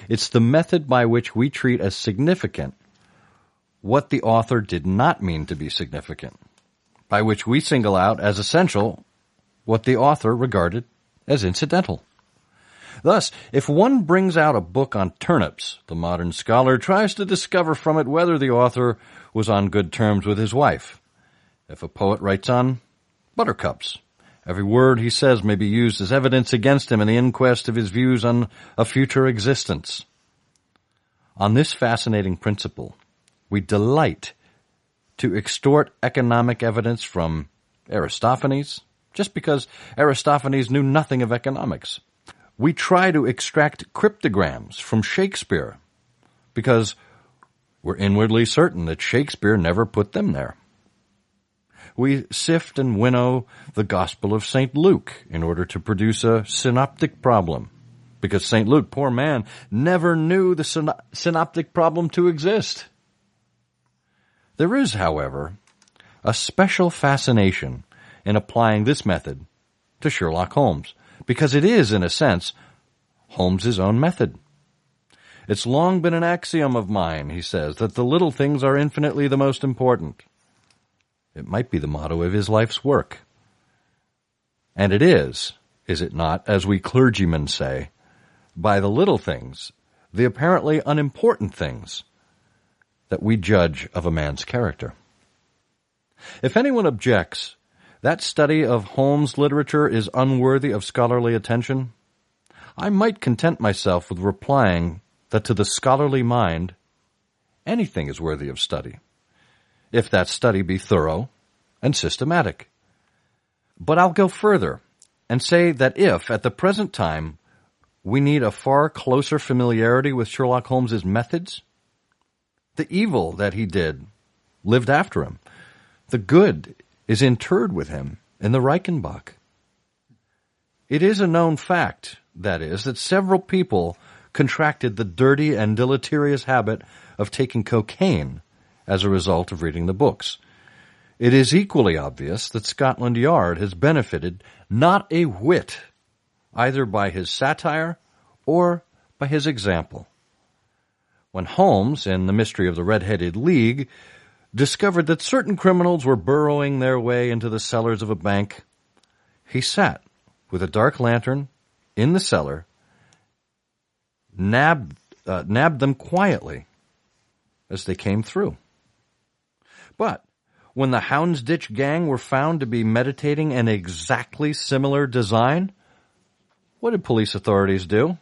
It's the method by which we treat as significant what the author did not mean to be significant, by which we single out as essential what the author regarded as incidental. Thus, if one brings out a book on turnips, the modern scholar tries to discover from it whether the author was on good terms with his wife. If a poet writes on buttercups, every word he says may be used as evidence against him in the inquest of his views on a future existence. On this fascinating principle, we delight to extort economic evidence from Aristophanes, just because Aristophanes knew nothing of economics. We try to extract cryptograms from Shakespeare because we're inwardly certain that Shakespeare never put them there. We sift and winnow the Gospel of St. Luke in order to produce a synoptic problem, because St. Luke, poor man, never knew the synoptic problem to exist. There is, however, a special fascination in applying this method to Sherlock Holmes, because it is, in a sense, Holmes's own method. It's long been an axiom of mine, he says, that the little things are infinitely the most important. It might be the motto of his life's work. And it is it not, as we clergymen say, by the little things, the apparently unimportant things, that we judge of a man's character. If anyone objects that study of Holmes' literature is unworthy of scholarly attention, I might content myself with replying that to the scholarly mind, anything is worthy of study, if that study be thorough and systematic. But I'll go further and say that if, at the present time, we need a far closer familiarity with Sherlock Holmes's methods, the evil that he did lived after him. The good is interred with him in the Reichenbach. It is a known fact, that is, that several people contracted the dirty and deleterious habit of taking cocaine as a result of reading the books. It is equally obvious that Scotland Yard has benefited not a whit either by his satire or by his example. When Holmes, in The Mystery of the Red-Headed League, discovered that certain criminals were burrowing their way into the cellars of a bank, he sat with a dark lantern in the cellar, nabbed them quietly as they came through. But when the Houndsditch gang were found to be meditating an exactly similar design, what did police authorities do?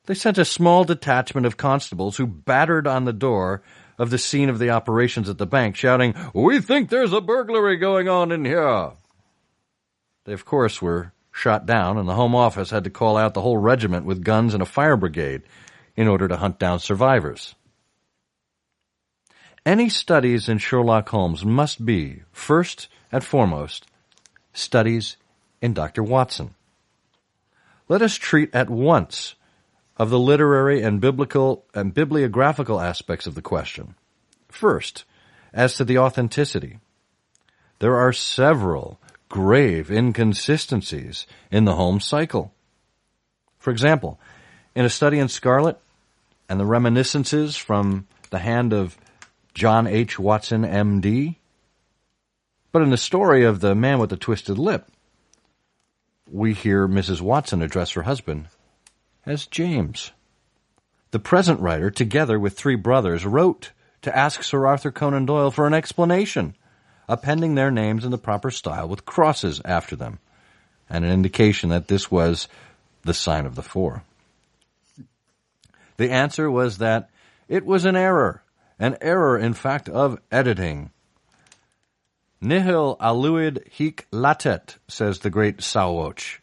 They sent a small detachment of constables who battered on the door of the scene of the operations at the bank, shouting, "We think there's a burglary going on in here." They, of course, were shot down, and the Home Office had to call out the whole regiment with guns and a fire brigade in order to hunt down survivors. Any studies in Sherlock Holmes must be, first and foremost, studies in Dr. Watson. Let us treat at once of the literary and biblical and bibliographical aspects of the question. First, as to the authenticity, there are several grave inconsistencies in the Holmes cycle. For example, in A Study in Scarlet and the reminiscences from the hand of John H. Watson, M.D., but in the story of The Man with the Twisted Lip, we hear Mrs. Watson address her husband as James. The present writer, together with three brothers, wrote to ask Sir Arthur Conan Doyle for an explanation, appending their names in the proper style with crosses after them, and an indication that this was the sign of the four. The answer was that it was an error, in fact, of editing. Nihil aluid hic latet, says the great Sauoch,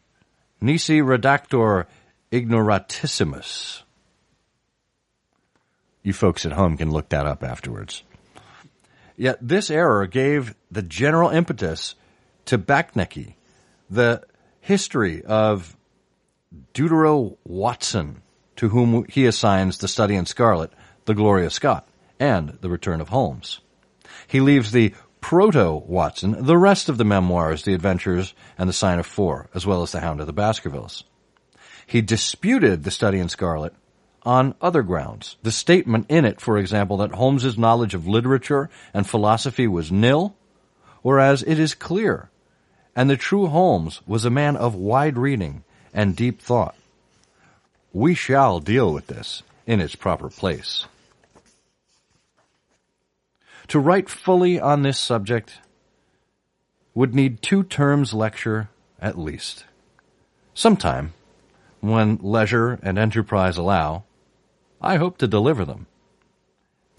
nisi redactor ignoratissimus. You folks at home can look that up afterwards. Yet this error gave the general impetus to Backnecke, the history of Deutero Watson, to whom he assigns The Study in Scarlet, The Glory of Scott, and The Return of Holmes. He leaves the Proto-Watson the rest of the memoirs, The Adventures, and The Sign of Four, as well as The Hound of the Baskervilles. He disputed The Study in Scarlet on other grounds. The statement in it, for example, that Holmes's knowledge of literature and philosophy was nil, whereas it is clear, and the true Holmes was a man of wide reading and deep thought. We shall deal with this in its proper place. To write fully on this subject would need 2 terms lecture at least. Sometime, when leisure and enterprise allow, I hope to deliver them.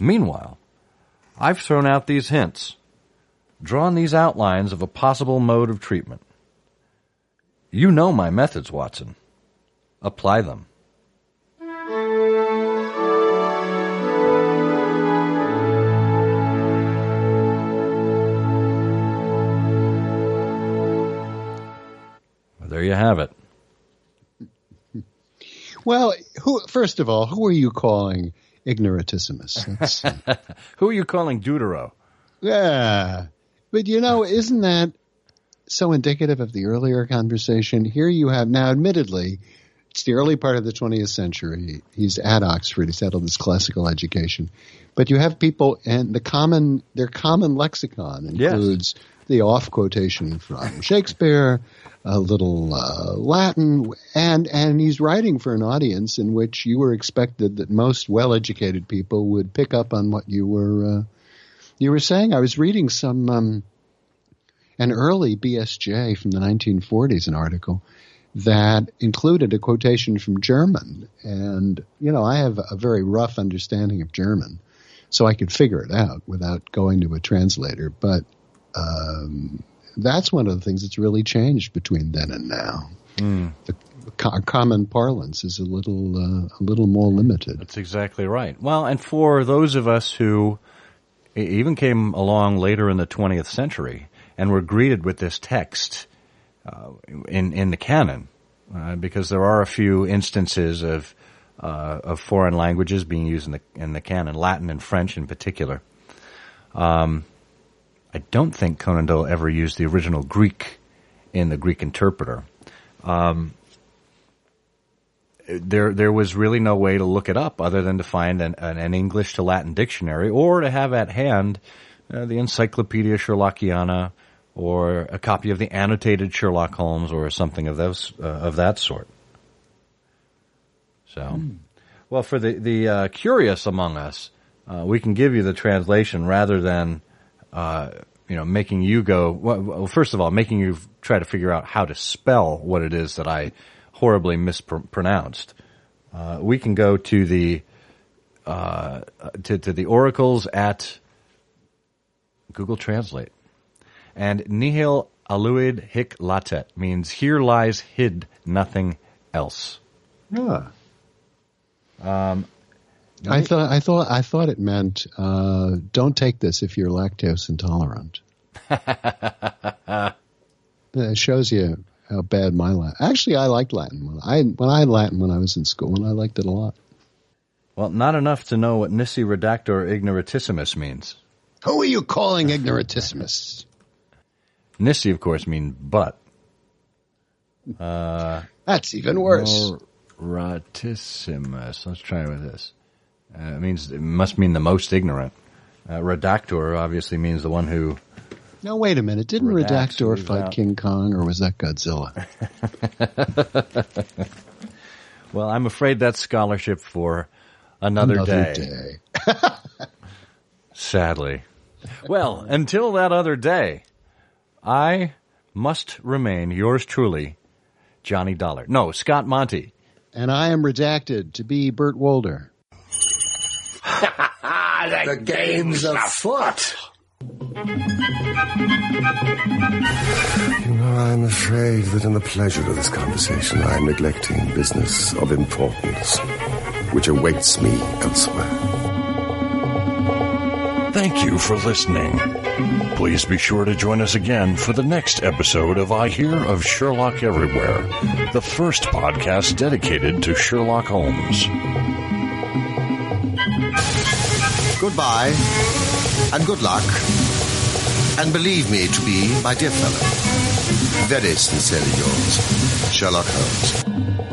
Meanwhile, I've thrown out these hints, drawn these outlines of a possible mode of treatment. You know my methods, Watson. Apply them. There you have it. Well, first of all, who are you calling ignorantissimus? Who are you calling Deutero? Yeah. But, isn't that so indicative of the earlier conversation? Here you have, now admittedly, it's the early part of the 20th century. He's at Oxford. He's had all this classical education. But you have people, and their common lexicon includes the off quotation from Shakespeare, a little Latin, and he's writing for an audience in which you were expected that most well-educated people would pick up on what you were saying. I was reading an early BSJ from the 1940s, an article that included a quotation from German, and I have a very rough understanding of German, so I could figure it out without going to a translator, but that's one of the things that's really changed between then and now. The common parlance is a little more limited. That's exactly right. Well, and for those of us who even came along later in the 20th century and were greeted with this text in the canon, because there are a few instances of foreign languages being used in the canon, Latin and French in particular. I don't think Conan Doyle ever used the original Greek in the Greek interpreter. There was really no way to look it up other than to find an English to Latin dictionary or to have at hand the Encyclopedia Sherlockiana or a copy of the annotated Sherlock Holmes or something of that sort. So, well, for the curious among us, we can give you the translation rather than making you go, well, first of all, making you try to figure out how to spell what it is that I horribly mispronounced. We can go to the oracles at Google Translate. And nihil aluid hic latet means here lies hid nothing else. Yeah. I thought it meant don't take this if you're lactose intolerant. It shows you how bad my Latin. Actually, I liked Latin. I had Latin when I was in school, and I liked it a lot. Well, not enough to know what nisi redactor ignorantissimus means. Who are you calling ignorantissimus? Nisi, of course, means but. That's even worse. Ignorantissimus. Let's try with this. It must mean the most ignorant. Redactor obviously means the one who... No, wait a minute. Didn't Redactor fight King Kong, or was that Godzilla? Well, I'm afraid that's scholarship for another day. Sadly. Well, until that other day, I must remain yours truly, Johnny Dollar. No, Scott Monty. And I am redacted to be Burt Wolder. The game's afoot. I'm afraid that in the pleasure of this conversation, I am neglecting business of importance, which awaits me elsewhere. Thank you for listening. Please be sure to join us again for the next episode of I Hear of Sherlock Everywhere, the first podcast dedicated to Sherlock Holmes. Goodbye, and good luck, and believe me to be, my dear fellow, very sincerely yours, Sherlock Holmes.